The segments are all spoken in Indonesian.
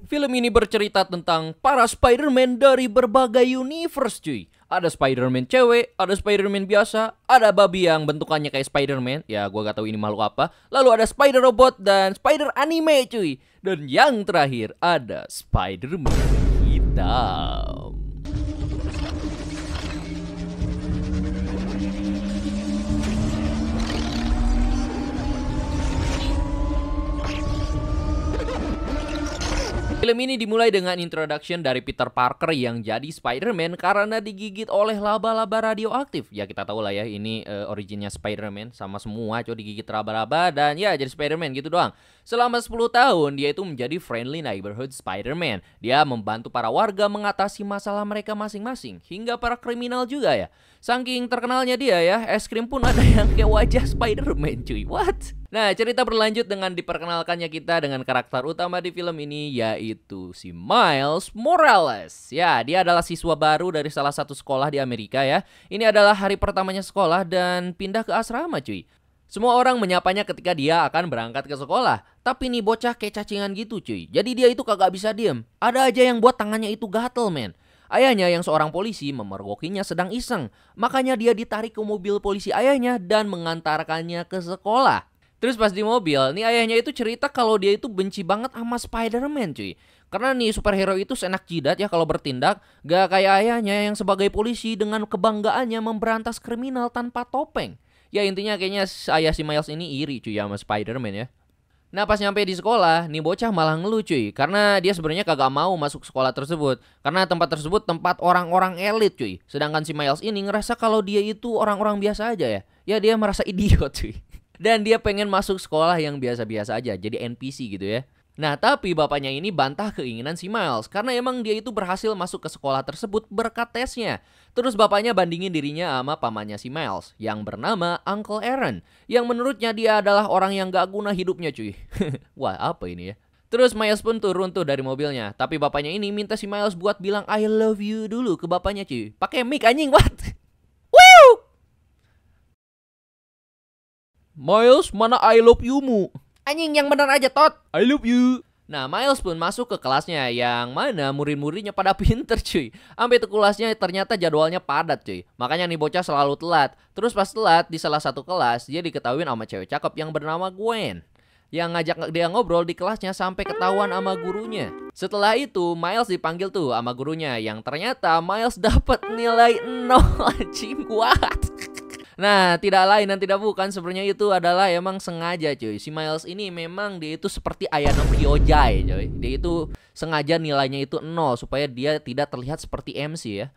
Film ini bercerita tentang para Spider-Man dari berbagai universe cuy. Ada Spider-Man cewek, ada Spider-Man biasa, ada babi yang bentukannya kayak Spider-Man. Ya gua gak tahu ini makhluk apa. Lalu ada Spider-Robot dan Spider-Anime cuy. Dan yang terakhir ada Spider-Man hitam. Film ini dimulai dengan introduction dari Peter Parker yang jadi Spider-Man karena digigit oleh laba-laba radioaktif. Ya kita tahu lah ya ini originnya Spider-Man sama semua coba digigit laba-laba dan ya jadi Spider-Man gitu doang. Selama 10 tahun dia itu menjadi friendly neighborhood Spider-Man. Dia membantu para warga mengatasi masalah mereka masing-masing hingga para kriminal juga ya. Saking terkenalnya dia ya, es krim pun ada yang kayak wajah Spider-Man cuy. What? Nah, cerita berlanjut dengan diperkenalkannya kita dengan karakter utama di film ini yaitu si Miles Morales. Ya, dia adalah siswa baru dari salah satu sekolah di Amerika ya. Ini adalah hari pertamanya sekolah dan pindah ke asrama cuy. Semua orang menyapanya ketika dia akan berangkat ke sekolah. Tapi nih bocah kayak cacingan gitu cuy. Jadi dia itu kagak bisa diem. Ada aja yang buat tangannya itu gatel men. Ayahnya yang seorang polisi memergokinya sedang iseng. Makanya dia ditarik ke mobil polisi ayahnya dan mengantarkannya ke sekolah. Terus pas di mobil, nih ayahnya itu cerita kalau dia itu benci banget sama Spider-Man cuy. Karena nih superhero itu senak jidat ya kalau bertindak. Gak kayak ayahnya yang sebagai polisi dengan kebanggaannya memberantas kriminal tanpa topeng. Ya intinya kayaknya ayah si Miles ini iri cuy sama Spider-Man ya. Nah pas nyampe di sekolah, nih bocah malah ngeluh cuy. Karena dia sebenarnya kagak mau masuk sekolah tersebut. Karena tempat tersebut tempat orang-orang elit cuy. Sedangkan si Miles ini ngerasa kalau dia itu orang-orang biasa aja ya. Ya dia merasa idiot cuy. Dan dia pengen masuk sekolah yang biasa-biasa aja, jadi NPC gitu ya. Nah tapi bapaknya ini bantah keinginan si Miles. Karena emang dia itu berhasil masuk ke sekolah tersebut berkat tesnya. Terus bapaknya bandingin dirinya sama pamannya si Miles yang bernama Uncle Aaron. Yang menurutnya dia adalah orang yang gak guna hidupnya cuy. Wah apa ini ya. Terus Miles pun turun tuh dari mobilnya. Tapi bapaknya ini minta si Miles buat bilang I love you dulu ke bapaknya cuy. Pakai mic anjing what? Woo! Miles, mana I love you-mu? Anjing yang bener aja, Tot. I love you. Nah, Miles pun masuk ke kelasnya yang mana murid-muridnya pada pinter cuy. Sampai ke kelasnya ternyata jadwalnya padat cuy. Makanya nih bocah selalu telat. Terus pas telat di salah satu kelas, dia diketahuin sama cewek cakep yang bernama Gwen. Yang ngajak dia ngobrol di kelasnya sampai ketahuan sama gurunya. Setelah itu Miles dipanggil tuh sama gurunya yang ternyata Miles dapat nilai 0 anjing kuat. Nah, tidak lain dan tidak bukan sebenarnya itu adalah emang sengaja cuy. Si Miles ini memang dia itu seperti Ayano Kyojai cuy. Dia itu sengaja nilainya itu 0 supaya dia tidak terlihat seperti MC ya.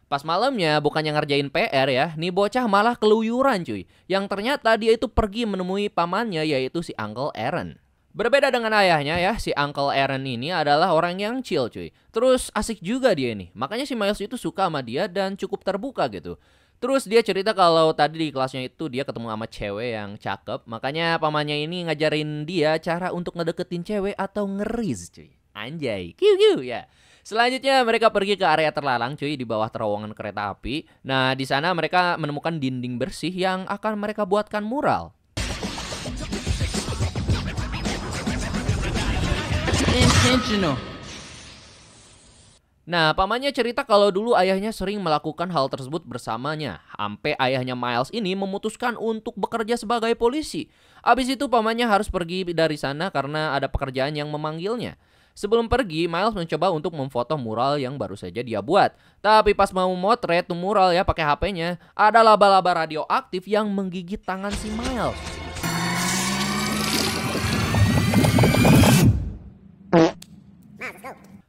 Pas malamnya bukannya ngerjain PR ya, nih bocah malah keluyuran cuy. Yang ternyata dia itu pergi menemui pamannya yaitu si Uncle Aaron. Berbeda dengan ayahnya ya, si Uncle Aaron ini adalah orang yang chill cuy. Terus asik juga dia nih. Makanya si Miles itu suka sama dia dan cukup terbuka gitu. Terus dia cerita kalau tadi di kelasnya itu dia ketemu sama cewek yang cakep. Makanya pamannya ini ngajarin dia cara untuk ngedeketin cewek atau ngeriz cuy. Anjay, kiu ya. Selanjutnya mereka pergi ke area terlarang cuy di bawah terowongan kereta api. Nah di sana mereka menemukan dinding bersih yang akan mereka buatkan mural. Intentional. Nah, pamannya cerita kalau dulu ayahnya sering melakukan hal tersebut bersamanya. Sampai ayahnya Miles ini memutuskan untuk bekerja sebagai polisi. Abis itu pamannya harus pergi dari sana karena ada pekerjaan yang memanggilnya. Sebelum pergi, Miles mencoba untuk memfoto mural yang baru saja dia buat. Tapi pas mau motret tuh mural ya pakai HP-nya, ada laba-laba radioaktif yang menggigit tangan si Miles.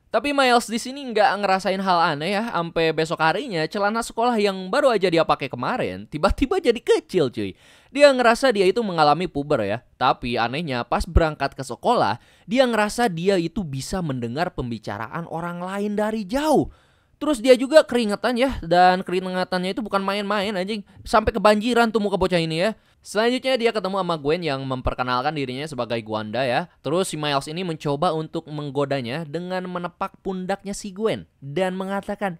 Tapi Miles di sini nggak ngerasain hal aneh ya, sampai besok harinya celana sekolah yang baru aja dia pakai kemarin tiba-tiba jadi kecil cuy. Dia ngerasa dia itu mengalami puber ya. Tapi anehnya pas berangkat ke sekolah, dia ngerasa dia itu bisa mendengar pembicaraan orang lain dari jauh. Terus dia juga keringetan ya, dan keringetannya itu bukan main-main anjing. Sampai kebanjiran tuh muka bocah ini ya. Selanjutnya dia ketemu sama Gwen yang memperkenalkan dirinya sebagai Gwanda ya. Terus si Miles ini mencoba untuk menggodanya dengan menepak pundaknya si Gwen dan mengatakan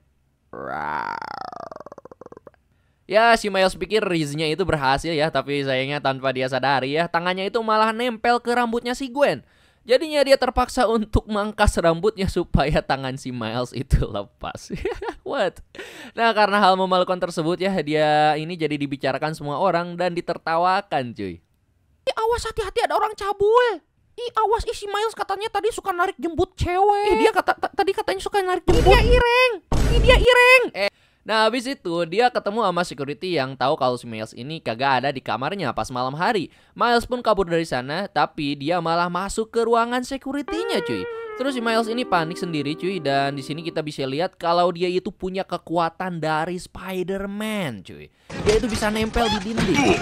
ya si Miles pikir Riz-nya itu berhasil ya. Tapi sayangnya tanpa dia sadari ya, tangannya itu malah nempel ke rambutnya si Gwen. Jadinya dia terpaksa untuk mangkas rambutnya supaya tangan si Miles itu lepas. What? Nah, karena hal memalukan tersebut ya, dia ini jadi dibicarakan semua orang dan ditertawakan, cuy. Awas, hati-hati, ada orang cabul. Awas, si Miles katanya tadi suka narik jembut cewek. Dia tadi katanya suka narik jembut. Dia ireng. Nah, habis itu dia ketemu sama security yang tahu kalau si Miles ini kagak ada di kamarnya pas malam hari. Miles pun kabur dari sana, tapi dia malah masuk ke ruangan security-nya, cuy. Terus si Miles ini panik sendiri, cuy, dan di sini kita bisa lihat kalau dia itu punya kekuatan dari Spider-Man, cuy. Dia itu bisa nempel di dinding.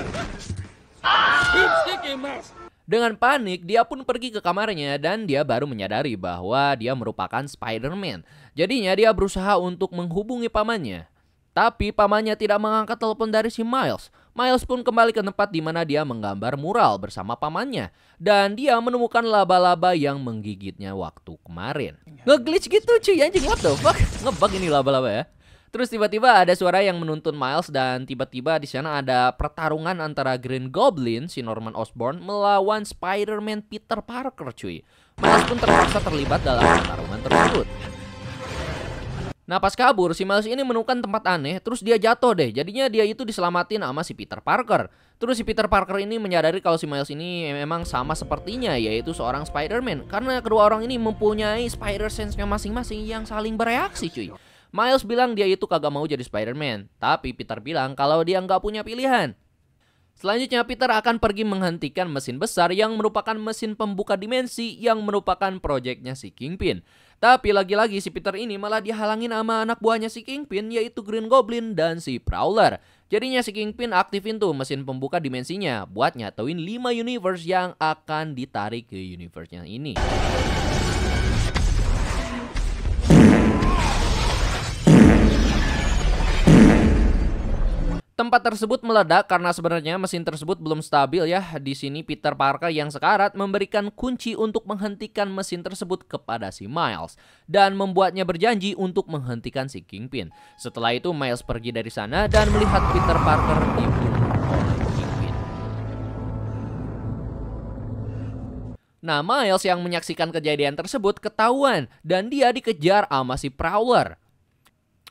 Dengan panik, dia pun pergi ke kamarnya dan dia baru menyadari bahwa dia merupakan Spider-Man. Jadinya dia berusaha untuk menghubungi pamannya. Tapi pamannya tidak mengangkat telepon dari si Miles. Miles pun kembali ke tempat di mana dia menggambar mural bersama pamannya. Dan dia menemukan laba-laba yang menggigitnya waktu kemarin. Nge-glitch gitu cuy, anjing, what the fuck? Ngebug ini laba-laba ya. Terus tiba-tiba ada suara yang menuntun Miles dan tiba-tiba di sana ada pertarungan antara Green Goblin, si Norman Osborn, melawan Spider-Man Peter Parker, cuy. Miles pun terpaksa terlibat dalam pertarungan tersebut. Nah, pas kabur, si Miles ini menemukan tempat aneh, terus dia jatuh deh. Jadinya dia itu diselamatin sama si Peter Parker. Terus si Peter Parker ini menyadari kalau si Miles ini memang sama sepertinya, yaitu seorang Spider-Man. Karena kedua orang ini mempunyai Spider Sense-nya masing-masing yang saling bereaksi, cuy. Miles bilang dia itu kagak mau jadi Spider-Man, tapi Peter bilang kalau dia nggak punya pilihan. Selanjutnya Peter akan pergi menghentikan mesin besar yang merupakan mesin pembuka dimensi yang merupakan proyeknya si Kingpin. Tapi lagi-lagi si Peter ini malah dihalangin sama anak buahnya si Kingpin, yaitu Green Goblin dan si Prowler. Jadinya si Kingpin aktifin tuh mesin pembuka dimensinya buat nyatuin 5 universe yang akan ditarik ke universe-nya ini. Tempat tersebut meledak karena sebenarnya mesin tersebut belum stabil ya. Di sini Peter Parker yang sekarat memberikan kunci untuk menghentikan mesin tersebut kepada si Miles dan membuatnya berjanji untuk menghentikan si Kingpin. Setelah itu Miles pergi dari sana dan melihat Peter Parker dibunuh oleh Kingpin. Nah, Miles yang menyaksikan kejadian tersebut ketahuan dan dia dikejar sama si Prowler.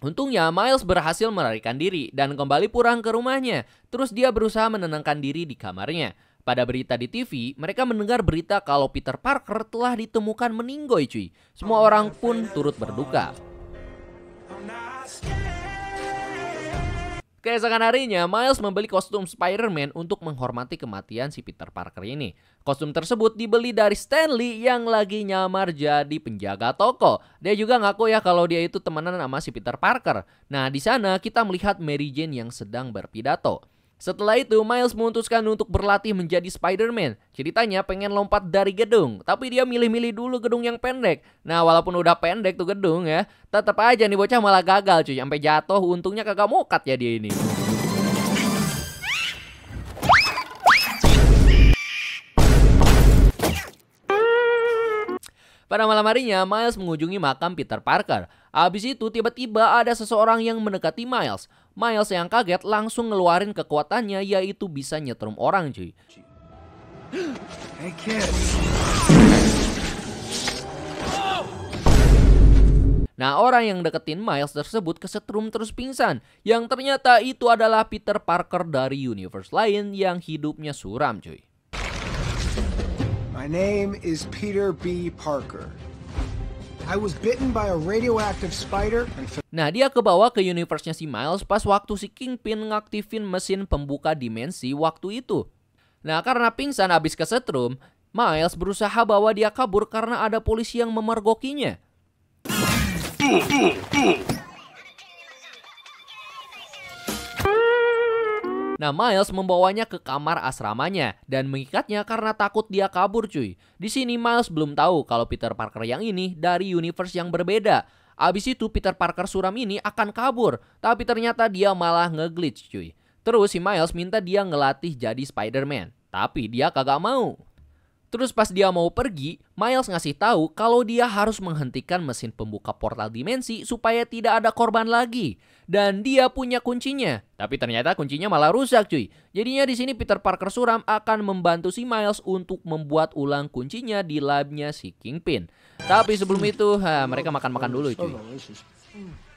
Untungnya Miles berhasil melarikan diri dan kembali pulang ke rumahnya. Terus dia berusaha menenangkan diri di kamarnya. Pada berita di TV, mereka mendengar berita kalau Peter Parker telah ditemukan meninggoy, cuy. Semua orang pun turut berduka. Keesokan harinya, Miles membeli kostum Spider-Man untuk menghormati kematian si Peter Parker ini. Kostum tersebut dibeli dari Stanley yang lagi nyamar jadi penjaga toko. Dia juga ngaku ya kalau dia itu temenan sama si Peter Parker. Nah, di sana kita melihat Mary Jane yang sedang berpidato. Setelah itu, Miles memutuskan untuk berlatih menjadi Spider-Man. Ceritanya pengen lompat dari gedung, tapi dia milih-milih dulu gedung yang pendek. Nah, walaupun udah pendek tuh gedung ya, tetap aja nih bocah malah gagal cuy, sampai jatuh. Untungnya kagak mokat ya dia ini. Pada malam harinya, Miles mengunjungi makam Peter Parker. Habis itu tiba-tiba ada seseorang yang mendekati Miles. Miles yang kaget langsung ngeluarin kekuatannya, yaitu bisa nyetrum orang cuy. Hey kid. Nah, orang yang deketin Miles tersebut kesetrum terus pingsan. Yang ternyata itu adalah Peter Parker dari universe lain yang hidupnya suram cuy. My name is Peter B. Parker. I was bitten by a radioactive spider. Nah, dia kebawa ke universe-nya si Miles pas waktu si Kingpin ngaktifin mesin pembuka dimensi waktu itu. Nah, karena pingsan habis kesetrum, Miles berusaha bawa dia kabur karena ada polisi yang memergokinya. Nah, Miles membawanya ke kamar asramanya dan mengikatnya karena takut dia kabur cuy. Di sini Miles belum tahu kalau Peter Parker yang ini dari universe yang berbeda. Abis itu Peter Parker suram ini akan kabur, tapi ternyata dia malah nge-glitch cuy. Terus si Miles minta dia ngelatih jadi Spider-Man, tapi dia kagak mau. Terus pas dia mau pergi, Miles ngasih tahu kalau dia harus menghentikan mesin pembuka portal dimensi supaya tidak ada korban lagi. Dan dia punya kuncinya. Tapi ternyata kuncinya malah rusak cuy. Jadinya di sini Peter Parker suram akan membantu si Miles untuk membuat ulang kuncinya di labnya si Kingpin. Tapi sebelum itu, mereka makan-makan dulu cuy.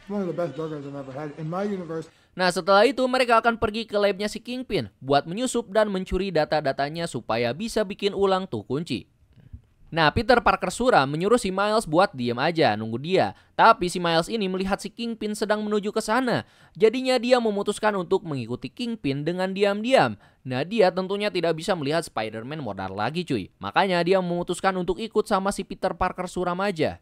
One of the best burgers I've ever had in my universe. Nah setelah itu mereka akan pergi ke labnya si Kingpin buat menyusup dan mencuri data-datanya supaya bisa bikin ulang tuh kunci. Nah Peter Parker suram menyuruh si Miles buat diem aja nunggu dia. Tapi si Miles ini melihat si Kingpin sedang menuju ke sana. Jadinya dia memutuskan untuk mengikuti Kingpin dengan diam-diam. Nah dia tentunya tidak bisa melihat Spider-Man modal lagi cuy. Makanya dia memutuskan untuk ikut sama si Peter Parker suram aja.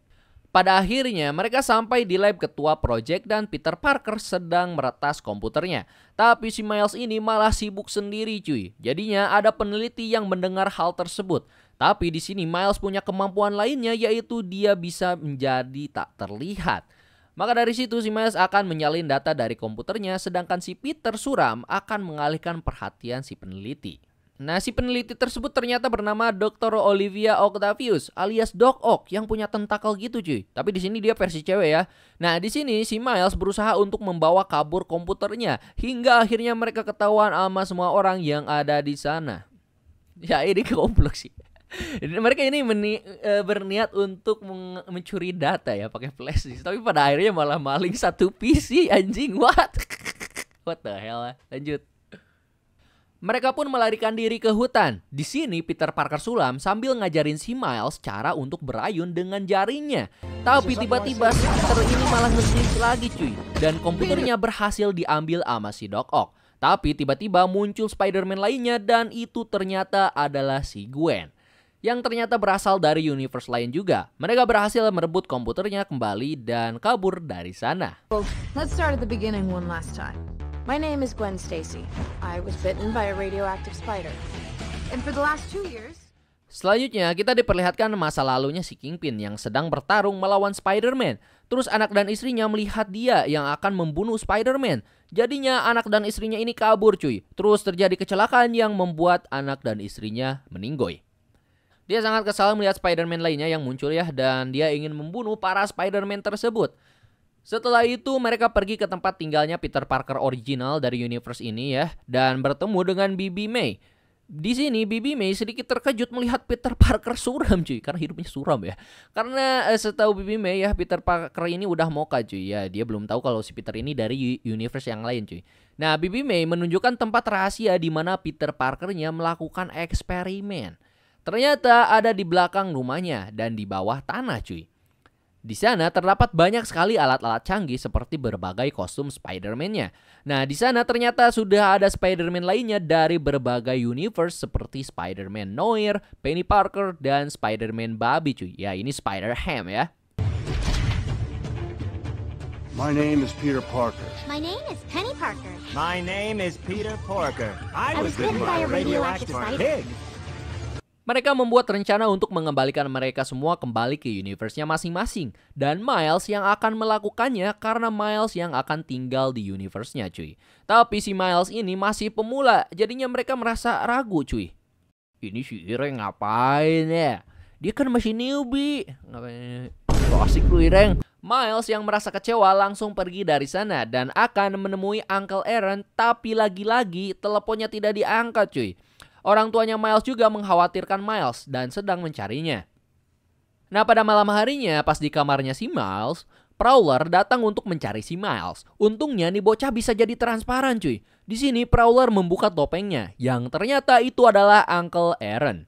Pada akhirnya mereka sampai di lab ketua project dan Peter Parker sedang meretas komputernya. Tapi si Miles ini malah sibuk sendiri cuy. Jadinya ada peneliti yang mendengar hal tersebut. Tapi di sini Miles punya kemampuan lainnya yaitu dia bisa menjadi tak terlihat. Maka dari situ si Miles akan menyalin data dari komputernya sedangkan si Peter suram akan mengalihkan perhatian si peneliti. Nah si peneliti tersebut ternyata bernama Dr. Olivia Octavius alias Doc Ock yang punya tentakel gitu cuy. Tapi di sini dia versi cewek ya. Nah di sini si Miles berusaha untuk membawa kabur komputernya hingga akhirnya mereka ketahuan sama semua orang yang ada di sana. Ya ini goblok sih. Mereka ini berniat untuk mencuri data ya pakai flash disk. Tapi pada akhirnya malah maling satu PC anjing. What the hell. Lanjut. Mereka pun melarikan diri ke hutan. Di sini Peter Parker sulam sambil ngajarin si Miles cara untuk berayun dengan jarinya. Tapi tiba-tiba si Peter ini malah nge-glitch lagi cuy. Dan komputernya berhasil diambil sama si Doc Ock. Tapi tiba-tiba muncul Spider-Man lainnya dan itu ternyata adalah si Gwen. Yang ternyata berasal dari universe lain juga. Mereka berhasil merebut komputernya kembali dan kabur dari sana. Let's start at the beginning one last time. My name is Gwen Stacy. I was bitten by a radioactive spider. And for the last 2 years... Selanjutnya kita diperlihatkan masa lalunya si Kingpin yang sedang bertarung melawan Spider-Man. Terus anak dan istrinya melihat dia yang akan membunuh Spider-Man. Jadinya anak dan istrinya ini kabur cuy. Terus terjadi kecelakaan yang membuat anak dan istrinya meninggoy. Dia sangat kesal melihat Spider-Man lainnya yang muncul ya. Dan dia ingin membunuh para Spider-Man tersebut. Setelah itu mereka pergi ke tempat tinggalnya Peter Parker original dari universe ini ya. Dan bertemu dengan Bibi May. Di sini Bibi May sedikit terkejut melihat Peter Parker suram cuy. Karena hidupnya suram ya. Karena setahu Bibi May ya Peter Parker ini udah moka cuy ya. Dia belum tahu kalau si Peter ini dari universe yang lain cuy. Nah Bibi May menunjukkan tempat rahasia di mana Peter Parkernya melakukan eksperimen. Ternyata ada di belakang rumahnya dan di bawah tanah cuy. Di sana terdapat banyak sekali alat-alat canggih seperti berbagai kostum Spider-Man-nya. Nah, di sana ternyata sudah ada Spider-Man lainnya dari berbagai universe seperti Spider-Man Noir, Penny Parker, dan Spider-Man Babi cuy. Ya, ini Spider-Ham ya. My name is Peter Parker. My name is Penny Parker. My name is Peter Parker. I was bitten by a radioactive spider. pig. Mereka membuat rencana untuk mengembalikan mereka semua kembali ke universe-nya masing-masing. Dan Miles yang akan melakukannya karena Miles yang akan tinggal di universe-nya cuy. Tapi si Miles ini masih pemula, jadinya mereka merasa ragu cuy. Ini si Ireng ngapain ya? Dia kan masih newbie. Ngapain? Asik lu Ireng. Miles yang merasa kecewa langsung pergi dari sana dan akan menemui Uncle Aaron. Tapi lagi-lagi teleponnya tidak diangkat cuy. Orang tuanya Miles juga mengkhawatirkan Miles dan sedang mencarinya. Nah pada malam harinya pas di kamarnya si Miles, Prowler datang untuk mencari si Miles. Untungnya nih bocah bisa jadi transparan cuy. Di sini Prowler membuka topengnya yang ternyata itu adalah Uncle Aaron.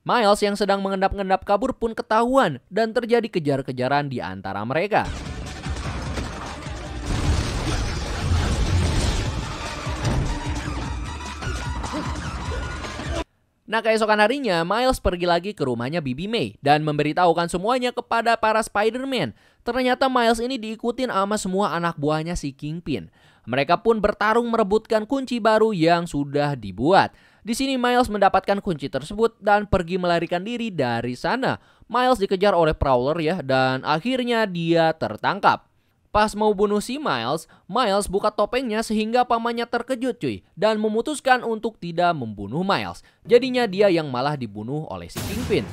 Miles yang sedang mengendap-endap kabur pun ketahuan dan terjadi kejar-kejaran di antara mereka. Nah keesokan harinya Miles pergi lagi ke rumahnya Bibi May dan memberitahukan semuanya kepada para Spider-Man. Ternyata Miles ini diikutin sama semua anak buahnya si Kingpin. Mereka pun bertarung merebutkan kunci baru yang sudah dibuat. Di sini Miles mendapatkan kunci tersebut dan pergi melarikan diri dari sana. Miles dikejar oleh Prowler ya dan akhirnya dia tertangkap. Pas mau bunuh si Miles, Miles buka topengnya sehingga pamannya terkejut cuy dan memutuskan untuk tidak membunuh Miles. Jadinya dia yang malah dibunuh oleh si Kingpin.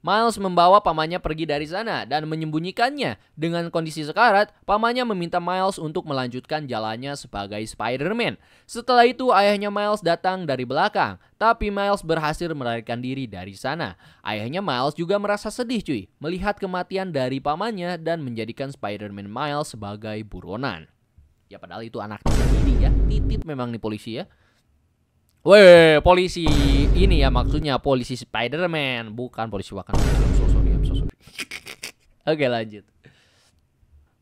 Miles membawa pamannya pergi dari sana dan menyembunyikannya. Dengan kondisi sekarat, pamannya meminta Miles untuk melanjutkan jalannya sebagai Spider-Man. Setelah itu ayahnya Miles datang dari belakang, tapi Miles berhasil melarikan diri dari sana. Ayahnya Miles juga merasa sedih cuy, melihat kematian dari pamannya dan menjadikan Spider-Man Miles sebagai buronan. Ya padahal itu anaknya sendiri ya, titit memang nih polisi ya. Weh, polisi ini ya maksudnya polisi Spider-Man, bukan polisi Wakanda. I'm so sorry. Oke, lanjut.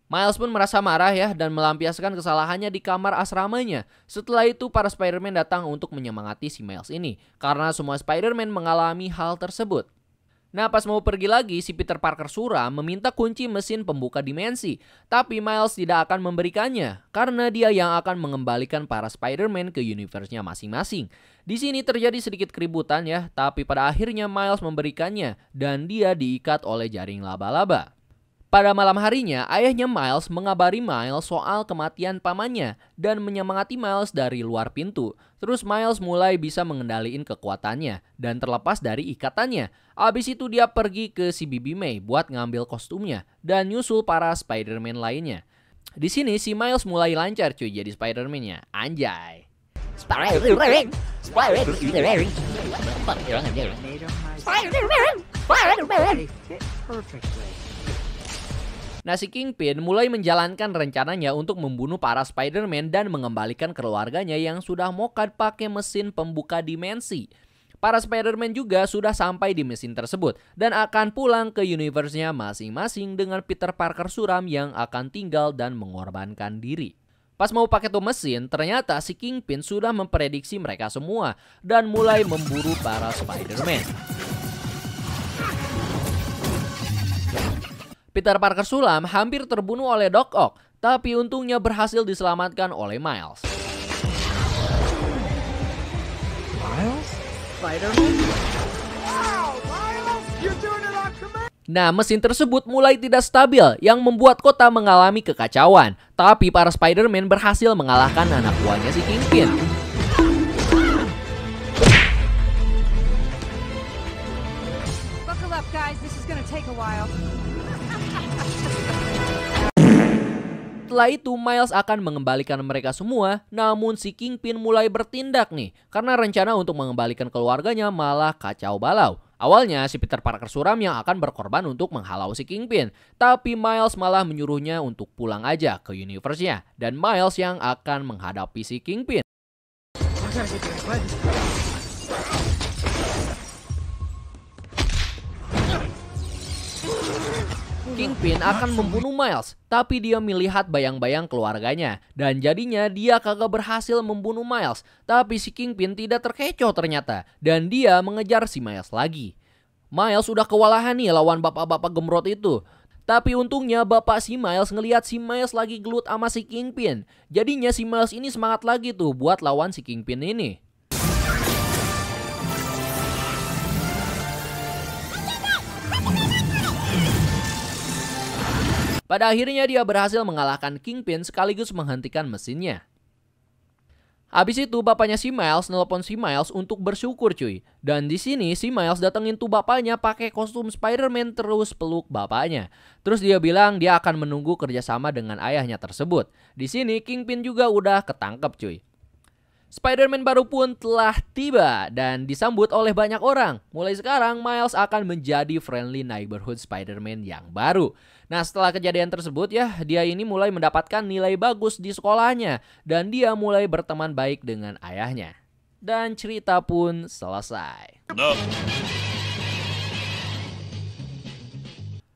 Miles pun merasa marah ya dan melampiaskan kesalahannya di kamar asramanya. Setelah itu para Spider-Man datang untuk menyemangati si Miles ini karena semua Spider-Man mengalami hal tersebut. Nah, pas mau pergi lagi, si Peter Parker suram meminta kunci mesin pembuka dimensi. Tapi Miles tidak akan memberikannya, karena dia yang akan mengembalikan para Spider-Man ke universe-nya masing-masing. Di sini terjadi sedikit keributan ya, tapi pada akhirnya Miles memberikannya, dan dia diikat oleh jaring laba-laba. Pada malam harinya, ayahnya Miles mengabari Miles soal kematian pamannya dan menyemangati Miles dari luar pintu. Terus Miles mulai bisa mengendalikan kekuatannya dan terlepas dari ikatannya. Abis itu dia pergi ke si Bibi May buat ngambil kostumnya dan nyusul para Spider-Man lainnya. Di sini si Miles mulai lancar cuy jadi Spider-Man-nya. Anjay. Spider-Man. They fit perfectly. Nah, si Kingpin mulai menjalankan rencananya untuk membunuh para Spider-Man dan mengembalikan keluarganya yang sudah mokat pakai mesin pembuka dimensi. Para Spider-Man juga sudah sampai di mesin tersebut dan akan pulang ke universe-nya masing-masing dengan Peter Parker suram yang akan tinggal dan mengorbankan diri. Pas mau pakai tuh mesin, ternyata si Kingpin sudah memprediksi mereka semua dan mulai memburu para Spider-Man. Peter Parker sulam hampir terbunuh oleh Doc Ock, tapi untungnya berhasil diselamatkan oleh Miles. Miles? Spider-Man? Nah, mesin tersebut mulai tidak stabil yang membuat kota mengalami kekacauan. Tapi para Spider-Man berhasil mengalahkan anak buahnya si Kingpin. Buckle up, guys. This is gonna take a while. Setelah itu Miles akan mengembalikan mereka semua, namun si Kingpin mulai bertindak nih karena rencana untuk mengembalikan keluarganya malah kacau balau. Awalnya si Peter Parker suram yang akan berkorban untuk menghalau si Kingpin, tapi Miles malah menyuruhnya untuk pulang aja ke universe-nya dan Miles yang akan menghadapi si Kingpin. Kingpin akan membunuh Miles, tapi dia melihat bayang-bayang keluarganya dan jadinya dia kagak berhasil membunuh Miles. Tapi si Kingpin tidak terkecoh ternyata dan dia mengejar si Miles lagi. Miles sudah kewalahan nih lawan bapak-bapak gemrot itu. Tapi untungnya bapak si Miles ngelihat si Miles lagi gelut sama si Kingpin. Jadinya si Miles ini semangat lagi tuh buat lawan si Kingpin ini. Pada akhirnya dia berhasil mengalahkan Kingpin sekaligus menghentikan mesinnya. Habis itu bapaknya si Miles nelpon si Miles untuk bersyukur cuy. Dan di sini si Miles datengin tuh bapaknya pakai kostum Spider-Man terus peluk bapaknya. Terus dia bilang dia akan menunggu kerjasama dengan ayahnya tersebut. Di sini Kingpin juga udah ketangkep cuy. Spider-Man baru pun telah tiba dan disambut oleh banyak orang. Mulai sekarang Miles akan menjadi friendly neighborhood Spider-Man yang baru. Nah, setelah kejadian tersebut ya, dia ini mulai mendapatkan nilai bagus di sekolahnya dan dia mulai berteman baik dengan ayahnya. Dan cerita pun selesai.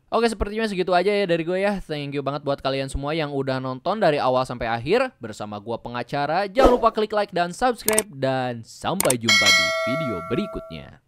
Oke, sepertinya segitu aja ya dari gue ya. Thank you banget buat kalian semua yang udah nonton dari awal sampai akhir bersama gue pengacara. Jangan lupa klik like dan subscribe dan sampai jumpa di video berikutnya.